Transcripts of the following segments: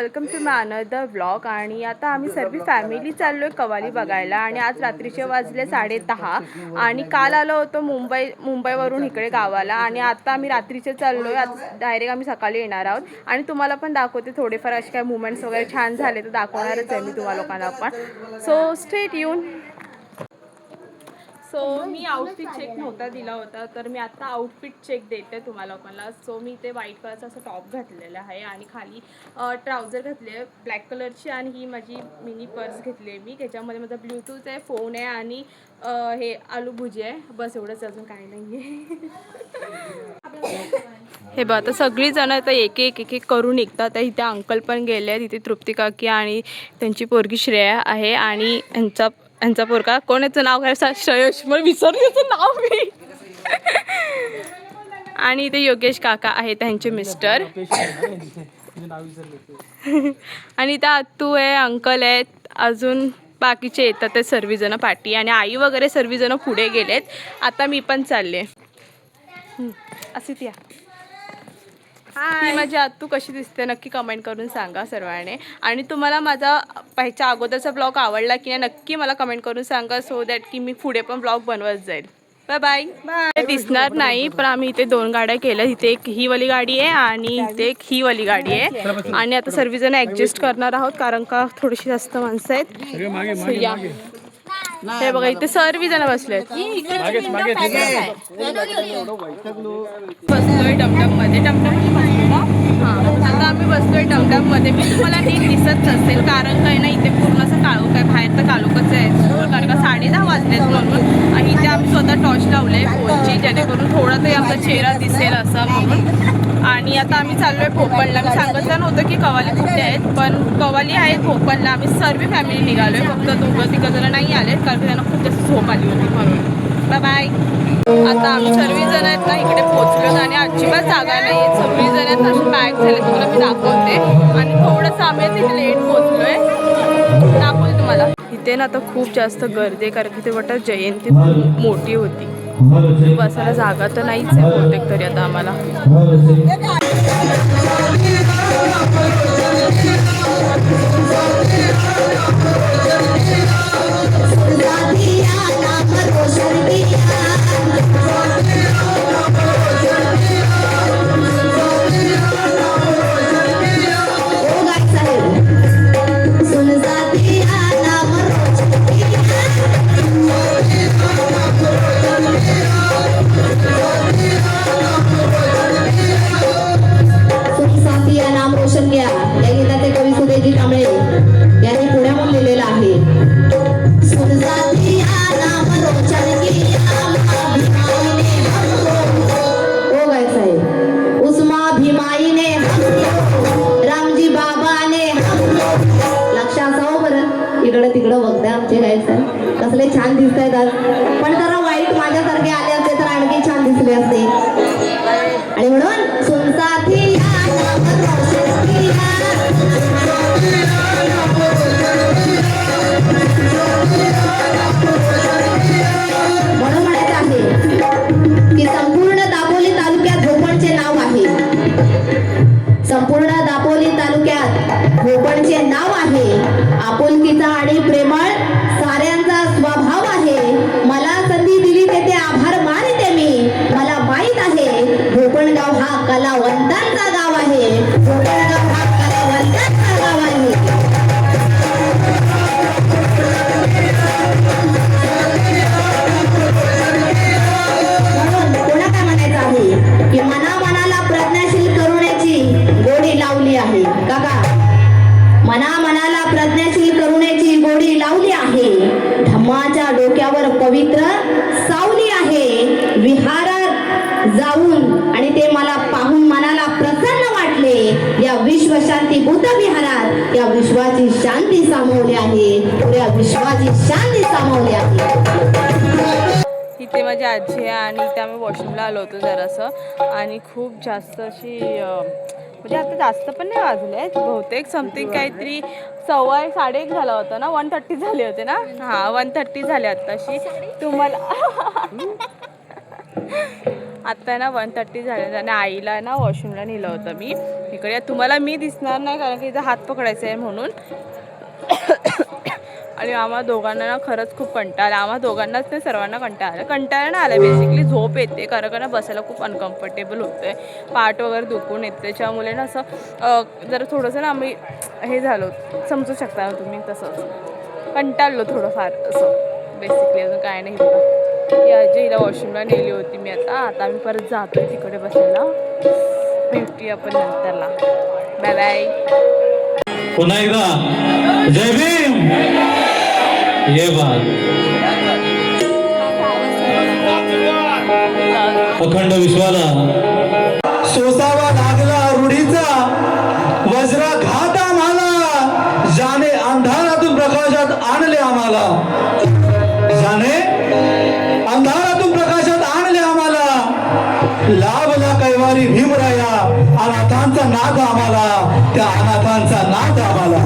Welcome to my another vlog. आणि आता आम्ही सर्व फॅमिली चाललो आहे कवाली बघायला आणि आज रात्रीचे वाजले 10:30 आणि काल आलो होतो मुंबईवरून इकडे गावाला आणि आता आम्ही रात्रीचे चाललो आहे। आता डायरेक्ट आम्ही सकाळी येणार आहोत आणि तुम्हाला पण दाखवते थोडेफार असे काय मुवमेंट्स वगैरे छान झाले तर दाखवणारच आहे मी तुम्हाला लोकांना पण। So stay tune. सो मी आउटफिट चेक नव्हता दिला होता तर मी आता आउटफिट चेक देते तुम्हाला लोकांना। सो मी ते व्हाईट कलरचा असं टॉप घातलेला आहे आणि खाली ट्राउझर घातले ब्लॅक कलरची आणि ही माझी मिनी पर्स घेतली आहे मी। त्याच्यामध्ये माझा ब्लूटूथ आहे, फोन आहे आणि हे आलू भुजी आहे, बस एवढंच, अजून काही नाही आहे। हे बघा आता सगळी जण आता एक एक करून निघतात। तर इथे अंकल पण गेले आहेत, इथे तृप्ती काकी आणि त्यांची पोरगी श्रेया आहे आणि यांचा पोरगा कोणाचं नाव घ्यायचं श्रेयश, मला विसरलं नाव मी। आणि इथे योगेश काका आहे त्यांचे मिस्टर। आणि इथं अत्तू आहे, अंकल आहेत, अजून बाकीचे येतात ते सर्वजण पाठी आणि आई वगैरे सर्वजण पुढे गेलेत। आता मी पण चालले असित या। ही माझी आत्तू कशी दिसते नक्की कमेंट करून सांगा सर्वांनी। आणि तुम्हाला माझा ह्याच्या अगोदरचा ब्लॉग आवडला की नाही नक्की मला कमेंट करून सांगा, सो दॅट की मी पुढे पण ब्लॉग बनवत जाईल। Bye bye bye. दिसणार नाही पण आम्ही इथे 2 गाड्या केल्या, इथे एक ही वाली गाडी आहे आणि इथे एक ही वाली गाडी आहे आणि आता सर्वजण ॲडजस्ट करणार आहोत कारण का थोडीशी जास्त माणसं आहेत। हे बघा इथे सर्वजण बसलेत। बसलोय टमटम मध्ये, आता आम्ही बसलोय टमटम मध्ये। मी तुम्हाला नीट दिसत नसेल कारण काय ना इथे पूर्ण असं काळोख आहे, बाहेर तर काळोखच आहे कारण का 10:30 वाजलेत म्हणून। आणि इथे आम्ही स्वतः टॉर्च लावले फोनची जेणेकरून थोडा तरी आमचा चेहरा दिसेल असा म्हणून। आणि आता आम्ही चाललोय भोपळला। मी सांगितलं नव्हतं की कवाली कुठे आहेत पण कवाली आहेत भोपळला। आम्ही सर्व फॅमिली निघालोय, फक्त 2-3 जण नाही आलेत कारण की त्यांना खूप जास्त झोप आली होती म्हणून। Bye bye. आता आम्ही सर्वजण आहेत ना इकडे पोहोचलो आणि अजिबात जागा नाही आहेत, सगळीजण आहेत असे पॅक झाले, तुम्हाला मी दाखवते। आणि थोडंसं आम्ही तिथे लेट पोहोचलोय, दाखवते तुम्हाला। इथे ना आता खूप जास्त गर्दी आहे कारण की ते वाटतं जयंती खूप मोठी होती, बसायला जागा तर नाहीच आहे बहुतेक तरी आता आम्हाला। तिकडं बघताय आमचे गायक कसले छान दिसत आहेत आज, पण जरा वाईट माझ्यासारखे आले असते तर आणखी छान दिसले असते। आणि म्हणून सुनसाथी म्हणून म्हणायचं आहे की संपूर्ण दापोली तालुक्यात भोपळचे नाव आहे, संपूर्ण दापोली तालुक्यात भोपळचे नाव आहे। आपुलकीचा आणि प्रेमळ साऱ्यांचा स्वभाव आहे। मला संधी दिली तेथे आभार मानते मी, मला माहित आहे भोपळगाव हा कलावंतांचा गाव आहे, भोपळगाव हा कलावंतांचा गाव आहे। म्हणून कोणा काय म्हणायचं आहे की मनाला प्रज्ञाशील करुण्याची गोडी लावली आहे। काका मनाला प्रज्ञाशील करुण्याची गोडी लावली आहे, धम्माच्या डोक्यावर पवित्र सावली आहे। विहारात जाऊन आणि ते मला पाहून मनाला प्रसन्न वाटले, या विश्वशांती बुद्ध विहारात या विश्वाची शांती सामावली आहे, या विश्वाची शांती सामावली आहे। इथे माझी आजी आहे आणि इथे आम्ही वॉशरूमला आलो होतो जरासं आणि खूप जास्त अशी म्हणजे आता जास्त पण नाही वाजले आहेत, बहुतेक समथिंग काहीतरी 1:15-1:30 झाला होता ना, 1:30 झाले होते ना, हां 1:30 झाले आत्ताशी। तुम्हाला आता ना 1:30 झाले आणि आईला ना वॉशरूमला नेलं होतं मी. इकडे तुम्हाला मी दिसणार नाही कारण की इथं हात पकडायचा आहे म्हणून. आणि आम्हा दोघांना ना खरंच खूप कंटाळा आला. आम्हा दोघांनाच नाही सर्वांना कंटाळा ना आला. बेसिकली झोप येते कारण ना बसायला खूप अनकम्फर्टेबल होतं आहे. पाठ वगैरे दुखून येते. त्याच्यामुळे ना असं जरा थोडंसं ना आम्ही हे झालो, समजू शकता तुम्ही, तसंच कंटाळलो थोडंफार असं बेसिकली. अजून काय नाही बघा. या आजीला वॉशरूमला नेली होती मी. आता आम्ही परत जातो आहे तिकडे बसायला. भेटूया आपण नंतरला. Bye bye. पुन्हा एकदा जय भीम. ये बात अखंड विश्वाला सोसावा लागला रूढीचा वज्राघात आम्हाला, ज्याने अंधारातून प्रकाशात आणले आम्हाला, ज्याने अंधारातून प्रकाशात आणले आम्हाला. लाभला कैवारी भीमराया, अनाथांचा नाद आम्हाला, त्या अनाथांचा नाद आम्हाला.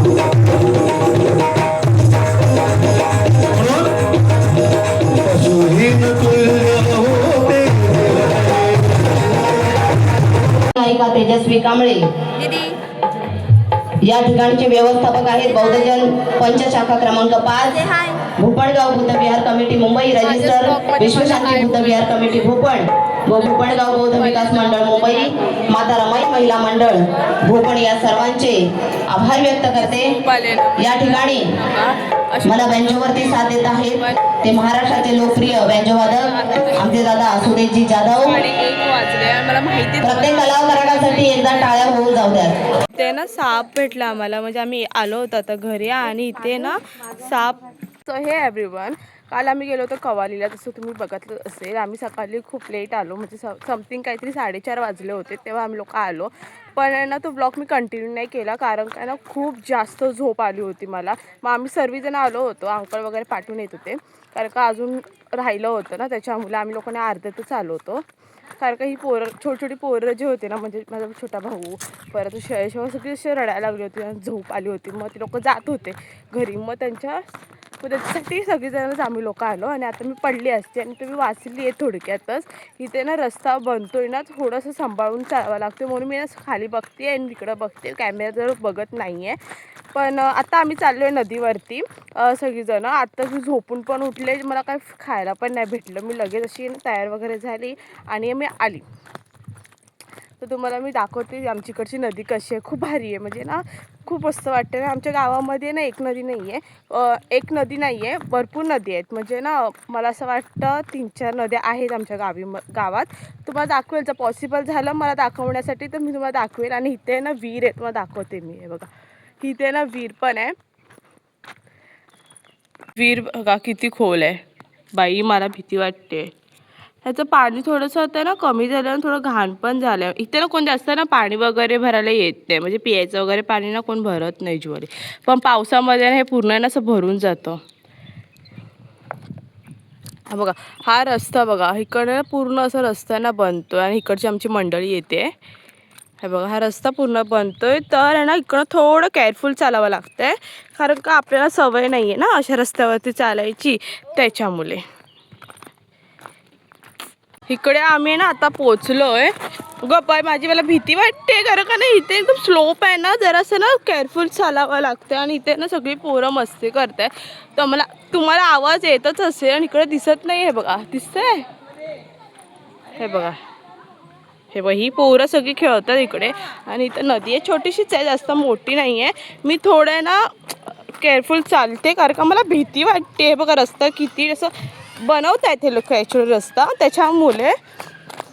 म्हणून पशुहीन तुल्य होते. नायिका तेजस्वी कांबळे या ठिकाणचे व्यवस्थापक आहेत बौद्धजन पंचशाखा क्रमांक 5, भूपणगाव बुद्धविहार कमिटी मुंबई, रजिस्टर विश्वशांती बुद्धविहार कमिटी भूपण व भूपणगाव बौद्ध विकास मंडळ मुंबई, माता रमाई महिला मंडळ भूपण या सर्वांचे आभार व्यक्त करते. या ठिकाणी मला बँजोवरती साथ देत आहेत ते महाराष्ट्राचे लोकप्रिय बँजोवादक आमचे दादा सुदेशजी जाधव. मला माहिती प्रत्येक कलाकारासाठी एकदा टाळ्या होऊन जाऊ द्या. ते ना साप भेटला आम्हाला. म्हणजे आम्ही आलो होतो आता घरी आणि इथे ना साप. सो हे एव्हरीवन, काल आम्ही गेलो होतो कवालीला, जसं तुम्ही बघितलं असेल. आम्ही सकाळी खूप लेट आलो, म्हणजे समथिंग काहीतरी 4:30 वाजले होते तेव्हा आम्ही लोक आलो. पण ना तो ब्लॉग मी कंटिन्यू नाही केला कारण काय ना खूप जास्त झोप आली होती मला. मग आम्ही सर्वजण आलो होतो, अंकल वगैरे पाठवून येत होते कारण का अजून राहिलं होतं ना, त्याच्यामुळे आम्ही लोकांनी अर्ध्यातच आलो होतो. कारण का ही पोरं छोटी पोरं जे होते ना, म्हणजे माझा छोटा भाऊ परत शयशवा सगळी अशी रडायला लागली होती आणि झोप आली होती. मग ती लोक जात होते घरी. मग त्याच्यासाठी सगळीजणच आम्ही लोक आलो. आणि आता मी पडली असते आणि तुम्ही वाचली आहे थोडक्यातच. इथे ना रस्ता बनतोय ना, थोडंसं सांभाळून चालवावं लागतं म्हणून मी ना खाली बघते आणि तिकडं बघते, कॅमेराजवळ बघत नाही आहे. पण आता आम्ही चाललो आहे नदीवरती सगळीजणं. आता मी झोपून पण उठले, मला काय खायला पण नाही भेटलं. मी लगेच अशी तयार वगैरे झाली आणि मी आली. तर तुम्हाला मी दाखवते आमची इकडची नदी कशी आहे. खूप भारी आहे, म्हणजे ना खूप मस्त वाटतं. आमच्या गावामध्ये ना एक नदी नाही आहे, भरपूर नदी आहेत. म्हणजे ना मला असं वाटतं 3-4 नद्या आहेत आमच्या गावात. तुम्हाला दाखवेल जर पॉसिबल झालं मला दाखवण्यासाठी तर मी तुम्हाला दाखवेल. आणि इथे ना विहीर आहे, तुम्हाला दाखवते मी. हे बघा, इथे ना विहीर पण आहे. विहीर बघा किती खोल आहे बाई, मला भीती वाटते. ह्याचं पाणी थोडंसं होतं ना कमी झालं आणि थोडं घाण पण झालं. इथे ना कोण जास्त ना पाणी वगैरे भरायला येत नाही, म्हणजे पियायचं वगैरे पाणी ना कोण भरत नाही ज्वारी. पण पावसामध्ये हे पूर्ण ना असं भरून जातं. हा बघा, हा रस्ता बघा, इकडे पूर्ण असं रस्त्यानं बनतोय आणि इकडची आमची मंडळी येते. हे बघा, हा रस्ता पूर्ण बनतोय. तर आहे ना इकडं थोडं केअरफुल चालावं लागतंय कारण का आपल्याला सवय नाही आहे ना अशा रस्त्यावरती चालायची, त्याच्यामुळे. इकडे आम्ही ना आता पोचलोय. गप्पा माझी मला भीती वाटते कारण का ना इथे एकदम स्लोप आहे ना, जरासं ना केअरफुल चालावं लागतं. आणि इथे ना सगळी पोरं मस्ती करताय. तर तुम्हाला आवाज येतच असेल. आणि इकडे दिसत नाही. हे बघा, दिसतंय, हे बघा, हे बघा, ही पोरं सगळी खेळतात इकडे. आणि इथं नदी आहे, छोटीशीच आहे, जास्त मोठी नाही आहे. मी थोडं ना केअरफुल चालते कारण का मला भीती वाटते. हे बघा रस्ता किती असं बनवत आहेत हे लोक ॲक्च्युअली रस्ता, त्याच्यामुळे.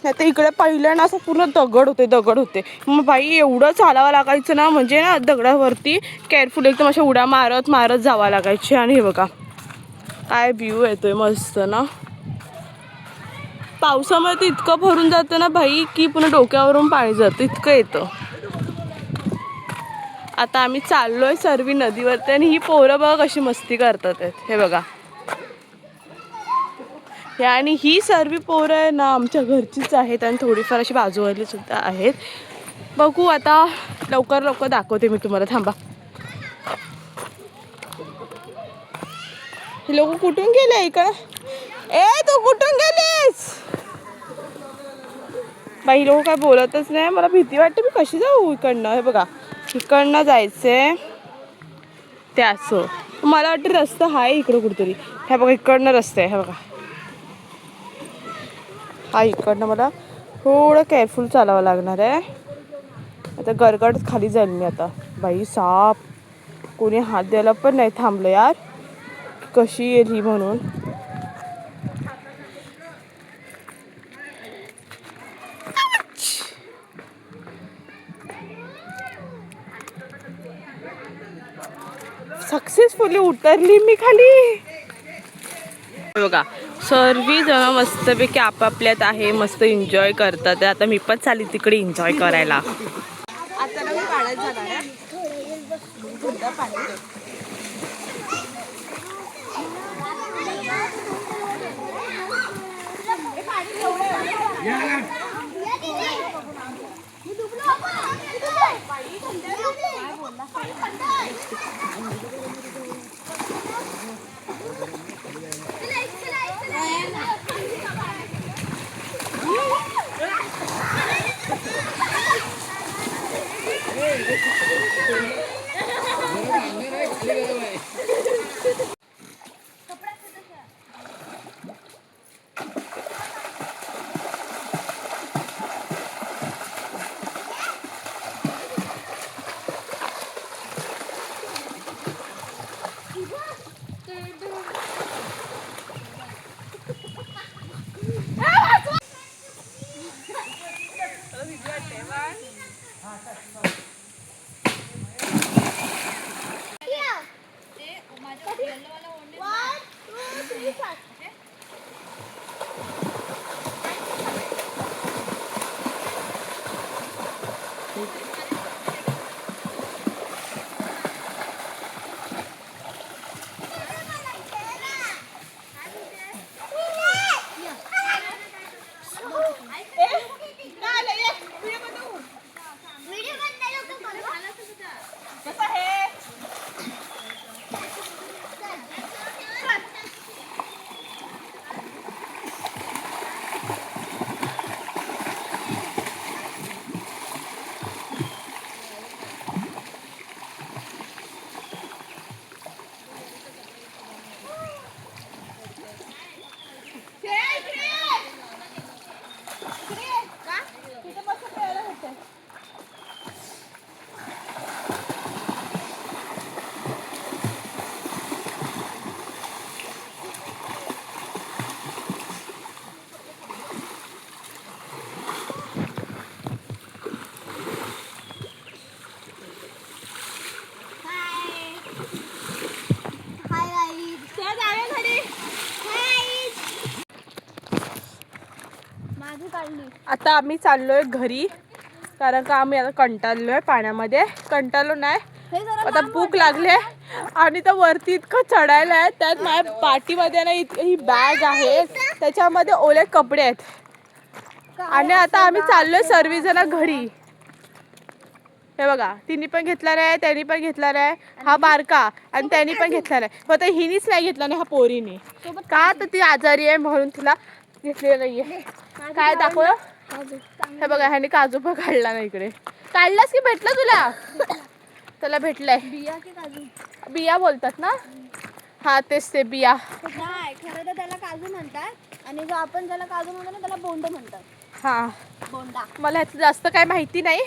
आता इकडे पहिलं ना असं पूर्ण दगड होते. मग बाई एवढं चालावं लागायचं ना, म्हणजे ना दगडावरती केअरफुल एकदम अशा उड्या मारत जावं लागायचे. आणि हे बघा काय व्ह्यू येतोय मस्त ना. पावसामध्ये तर इतकं भरून जातं ना बाई की पुन्हा डोक्यावरून पाणी जातं, इतकं येतं. आता आम्ही चाललोय सर्वी नदीवरती आणि ही पोरं बघा कशी मस्ती करतात. हे बघा, आणि ही सर्व पोरं आहे ना आमच्या घरचीच आहेत आणि थोडीफार अशी बाजूवाली सुद्धा आहेत. बघू आता, लवकर दाखवते मी तुम्हाला, थांबा. हे लोक कुठून गेले इकडं? ए तू कुठून गेलीस? बाई लोक काय बोलतच नाही, मला भीती वाटते. मी कशी जाऊ इकडनं? हे बघा, इकडनं जायचंय ते असं. मला वाटतं रस्ता आहे इकडं कुठेतरी. हे बघा इकडनं रस्ता आहे, हे बघा हा इकडनं मला थोडं केअरफुल चालावं लागणार आहे. आता गरगट खाली जाईल मी आता. बाई साप, कोणी हात द्यायला पण नाही थांबलं यार, कशी येईल ही म्हणून. सक्सेसफुली उतरली मी खाली. बघा सर्वी जण मस्तपैकी आपापल्यात आहे, मस्त एन्जॉय करतात. आता मी पण चालली तिकडे एन्जॉय करायला. आता ना मी पाण्यात जाणार आहे. आता आम्ही चाललोय घरी, कारण का आम्ही आता कंटाळलोय पाण्यामध्ये. कंटाळलो नाही, आता भूक लागले आणि तर वरती इतकं चढायला आहे. त्यात माझ्या पाठीमध्ये ना ही बॅग आहे, त्याच्यामध्ये ओले कपडे आहेत. आणि आता आम्ही चाललोय सर्वजण घरी. हे बघा, तिने पण घेतला नाही, त्यांनी पण घेतला नाही, हा बारका, आणि त्यांनी पण घेतला नाही. फक्त हिनीच नाही घेतला नाही, हा पोरीने. का तर ती आजारी आहे म्हणून तिला घेतलेलं नाहीये. काय दाखवलं? हे बघा, ह्याने काजू पण काढला नाही इकडे. काढलास की भेटलं तुला? त्याला भेटलंय. बिया बोलतात ना? हा तेच ते बिया. नाही, खरं तर त्याला काजू म्हणतात, आणि जो आपण त्याला काजू म्हणतो ना त्याला बोंड म्हणतात. हा, बोंडा. मला ह्याचं जास्त काय माहिती नाही,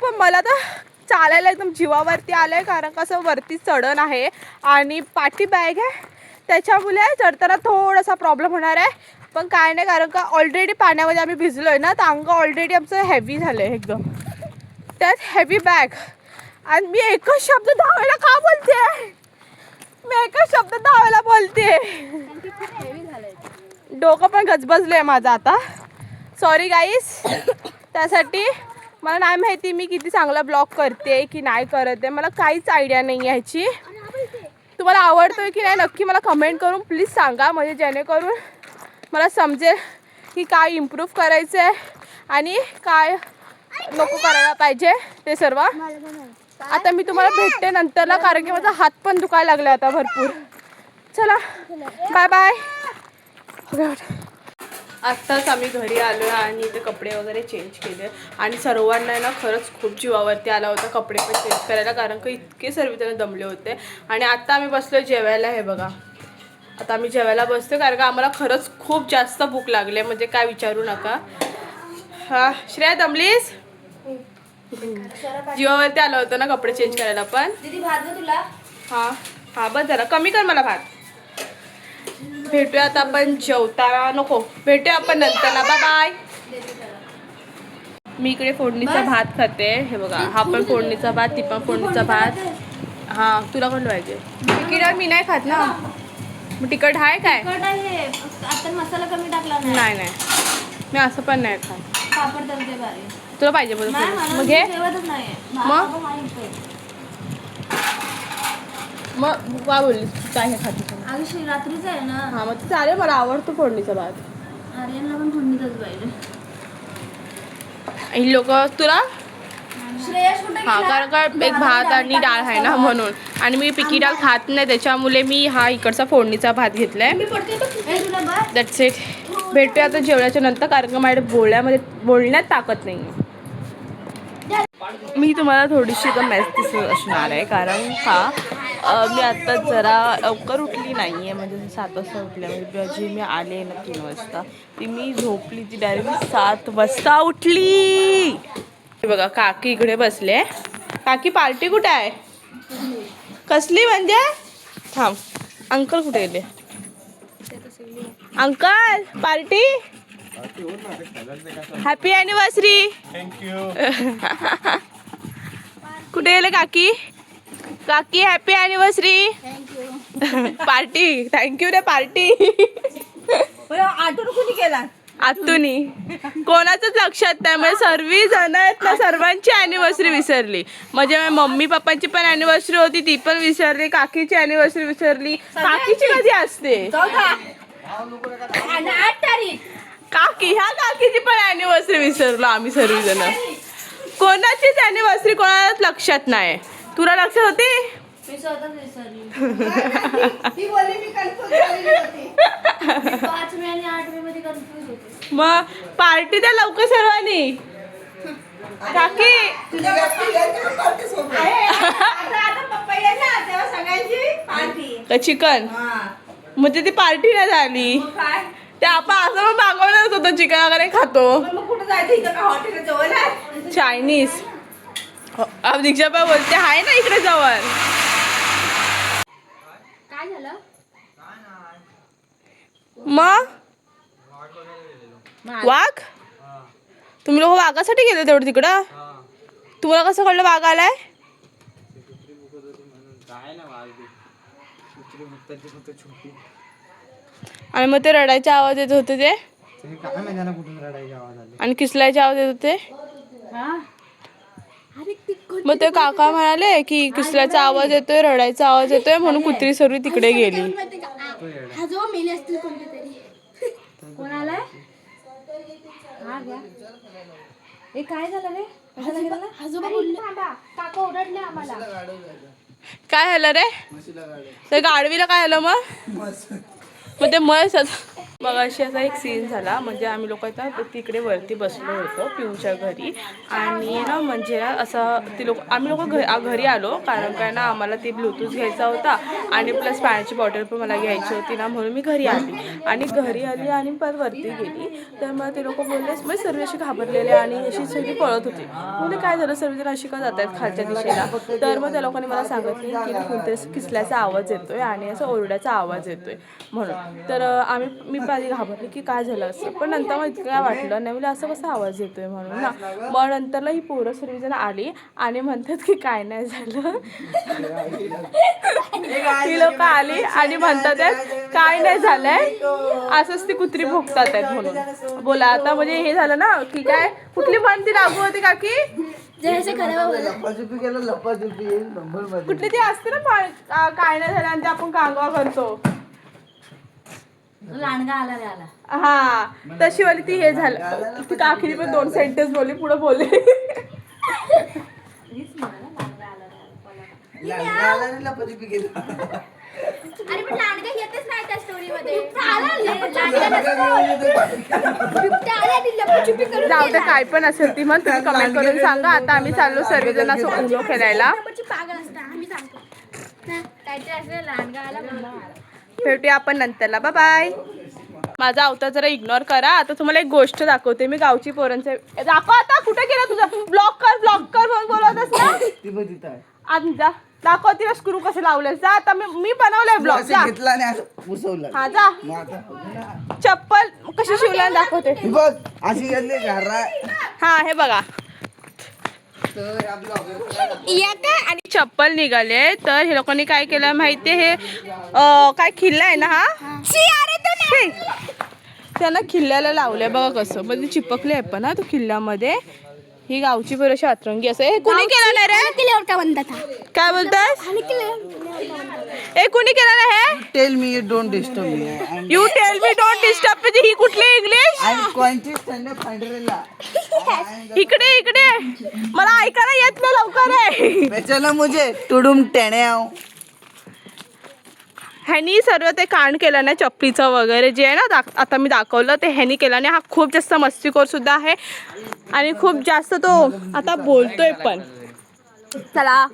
पण मला तर चालायला एकदम जीवावरती आलंय. कारण कसं वरती चढण आहे आणि पाठी बॅग आहे, त्याच्यामुळे चढताना थोडासा प्रॉब्लेम होणार आहे. पण काय नाही, कारण का ऑलरेडी पाण्यामध्ये आम्ही भिजलोय ना, तर अंग ऑलरेडी आमचं हेवी झालंय एकदम. त्यात हेवी बॅग, आणि मी एकच शब्द धावायला का बोलते? मी एकच शब्द धावायला बोलते. डोकं पण गजबजलंय माझं आता. सॉरी गाईस त्यासाठी. मला नाही माहिती मी किती चांगला ब्लॉग करते की नाही करत आहे, मला काहीच आयडिया नाही आहे ह्याची. तुम्हाला आवडतोय की नाही नक्की मला कमेंट करून प्लीज सांगा, म्हणजे जेणेकरून मला समजेल की काय इम्प्रूव्ह करायचं आहे आणि काय नको करायला पाहिजे ते सर्व. आता मी तुम्हाला भेटते नंतरला, कारण की माझा हात पण दुखायला लागला आता भरपूर. चला बाय बाय. आत्ताच आम्ही घरी आलो आणि ते कपडे वगैरे चेंज केले आणि सर्वांना ना खरंच खूप जीवावरती आला होता कपडे पण चेंज करायला, कारण का इतके सर्वजण दमले होते. आणि आत्ता आम्ही बसलो जेवायला. हे बघा, आता आम्ही जेवायला बसतो कारण का आम्हाला खरंच खूप जास्त भूक लागली, म्हणजे काय विचारू नका. हा श्रेया, दमलीस? जीवावरती आलं होतं ना कपडे चेंज करायला पण. दीदी भात दे तुला. हां हां, बस जरा कमी कर मला भात. भेटूया आता आपण जेवताना. नको, भेटूया आपण नंतर. Bye bye. मी इकडे फोडणीचा भात खाते. हे बघा, हा पण फोडणीचा भात, ती पण फोडणीचा भात. हां, तुला कोण पाहिजे? तिकीट मी नाही खात ना. मग तिखट आहे काय? तिखट आहे, आता मसाला कमी टाकला नाही नाही, मी असं पण नाही खात. पापड तळते बारी. तुला पाहिजे बरं? मग घे. जेवतच नाही. मग मग काय बोललीस? काय हे खाते? अगं रात्रीच आहे ना. हां, मग चालेल, मला आवडतो फोडणीचा भात. आर्यनला पण फोडणीतच पाहिजे. ही लोक तुला श्रेयस कुठे हा, कारण का एक भात आणि डाळ आहे ना म्हणून. आणि मी पिकी डाळ खात नाही, त्याच्यामुळे मी हा इकडचा फोडणीचा भात घेतलाय. That's it. भेटूया आता जेवणाच्या नंतर, कारण का माझ्या बोलण्यात ताकद नाही. मी तुम्हाला थोडीशी तर मॅच दिसत असणार आहे, कारण का मी आत्ता जरा लवकर उठली नाही आहे, म्हणजे 7 वाजता उठल्या. म्हणजे जी मी आले ना 3 वाजता, ती मी झोपली, ती डायरेक्ट 7 वाजता उठली. हे बघा, काकी इकडे बसले. काकी, पार्टी कुठे आहे? कसली म्हणजे? थांब, अंकल कुठे गेले? Uncle, party? Happy anniversary. Thank you. कुठे गेले काकी? काकी, हॅपी ॲनिव्हर्सरी. पार्टी? थँक्यू रे, पार्टी. आठवण कुठे केला? आतुनी कोणाचंच लक्षात नाही, म्हणजे सर्व जण आहेत ना, सर्वांची ॲनिव्हर्सरी विसरली. म्हणजे मम्मी पप्पांची पण ॲनिव्हर्सरी होती, ती पण विसरली. काकीची ॲनिव्हर्सरी विसरली. काकीची कधी असते? 8 तारीख. काकी, ह्या काकीची पण ॲनिव्हर्सरी विसरलो आम्ही सर्वजण. कोणाचीच ॲनिव्हर्सरी कोणालाच लक्षात नाही. तुला लक्षात होती? मी स्वतःच विसरली. ती बोलली मी कन्फ्यूज झालेली होती. 5वी आणि 8वी मध्ये कन्फ्यूज होते. मग पार्टी द्या लवकर सर्वांनी. काकी, चिकन म्हणजे ती पार्टी नाही झाली. ते आपण असं मग मागवणारच होतं, चिकन वगैरे खातो. चायनीज. दीक्षा पण बोलते आहे ना इकडे जवळ. काय झालं? मग वाघ? तुम्ही लोक वाघासाठी गेले तेवढं तिकडं? तुम्हाला कसं कळलं वाघ आलाय? आणि मग ते रडायचे आवाज येत होते ते, आणि किसलायचे आवाज येत होते. मग ते काका म्हणाले की किसल्याचा आवाज येतोय, रडायचा आवाज येतोय, म्हणून कुत्री सर्व तिकडे गेली. हा जो मेले असतील कोणते कोण आलाय? हा घ्या. ए काय झालं रे? आजोबा बोलले, काका ओरडले आम्हाला. काय झालं रे? ते गाडवीला काय झालं मग ते म्हैस. मग अशी असा एक सीन झाला, म्हणजे आम्ही लोक आता तिकडे वरती बसलो होतो पिऊच्या घरी. आणि ना म्हणजे असं आम्ही लोक घरी आलो, कारण काय ना आम्हाला ते ब्लूटूथ घ्यायचा होता आणि प्लस पाण्याची बॉटल पण मला घ्यायची होती ना, म्हणून मी घरी आली. आणि घरी आली आणि परत वरती गेली, तर मग ते लोक बोलले, मग सर्व अशी घाबरलेले आणि अशी सगळी पळत होती. म्हणजे काय झालं, सर्वजण अशी का जात आहेत खालच्या दिशेला. तर मग त्या लोकांनी मला सांगितलं की कोणतरी किसल्याचा आवाज येतोय आणि असं ओरड्याचा आवाज येतोय म्हणून. तर मी आधी घाबरले की काय झालं असं, पण नंतर मग इतकं काय वाटलं नाही, म्हणजे असं कसा आवाज येतोय म्हणून ना. मग नंतरला ही पोरं सर्वजण आली आणि म्हणतात की काय नाही झालं. ही लोक आली आणि म्हणतात काय नाही झालंय, असंच ती कुत्री भोगतात आहेत म्हणून. बोला आता, म्हणजे हे झालं ना की काय, कुठली म्हण ती लागू होती काकी? कुठली ती असते ना, काय नाही झालं आणि ते आपण कांगवा करतो. लांडगा आला रे आला. हा, तशी वाली ती हे झालं. ती काकीने पण 2 सेंटेन्स बोलली, पुढे बोलली. अरे पण लांडगा येतच नाही त्या स्टोरी जाऊ दे काय पण असेल ती मग तुम्ही कमेंट करून सांगा. आता आम्ही चाललो सर्वजण असं उनो खेळायला. भेटूया आपण नंतरला. Bye bye. माझा अवतार जरा इग्नोर करा. आता तुम्हाला एक गोष्ट दाखवते मी गावची पोरांचे. दाखव आता. कुठे गेला तुझा ब्लॉक कर म्हणून बोलवतस ना. आज जा दाखव तिला स्क्रू कसे लावले. जा आता मी बनवलंय ब्लॉक. जा हा जा. चप्पल कशी शिवल्या दाखवते. हा हे बघा आणि चप्पल निघाले. तर हे लोकांनी काय केलं माहितीये. हे काय खिल्ला आहे ना. हा त्यांना खिल्ल्याला लावलंय बघा कसं म्हणजे चिपकले आहे पण. हा तो खिल्ल्यामध्ये ही गावची बरीचशी अतरंगी असं. हे कुणी केलं नाही रे. काय बोलताय. हे कुणी केलं नाही. हे tell me don't disturb me. You tell me don't disturb म्हणजे ही कुठली इंग्लिश. आय क्वांटी स्टँड अप हंड्रेडला. इकडे मला ऐकायला येत नाही लवकर आहे. बेचारा मुझे टुडुम टेण्याव. ह्यानी सर्व ते कांड केलं ना चप्पीचं वगैरे जे आहे ना आता मी दाखवलं ते ह्यानी केलं नाही. हा खूप जास्त मस्तीखोर सुद्धा आहे आणि खूप जास्त तो आता बोलतोय पण. चला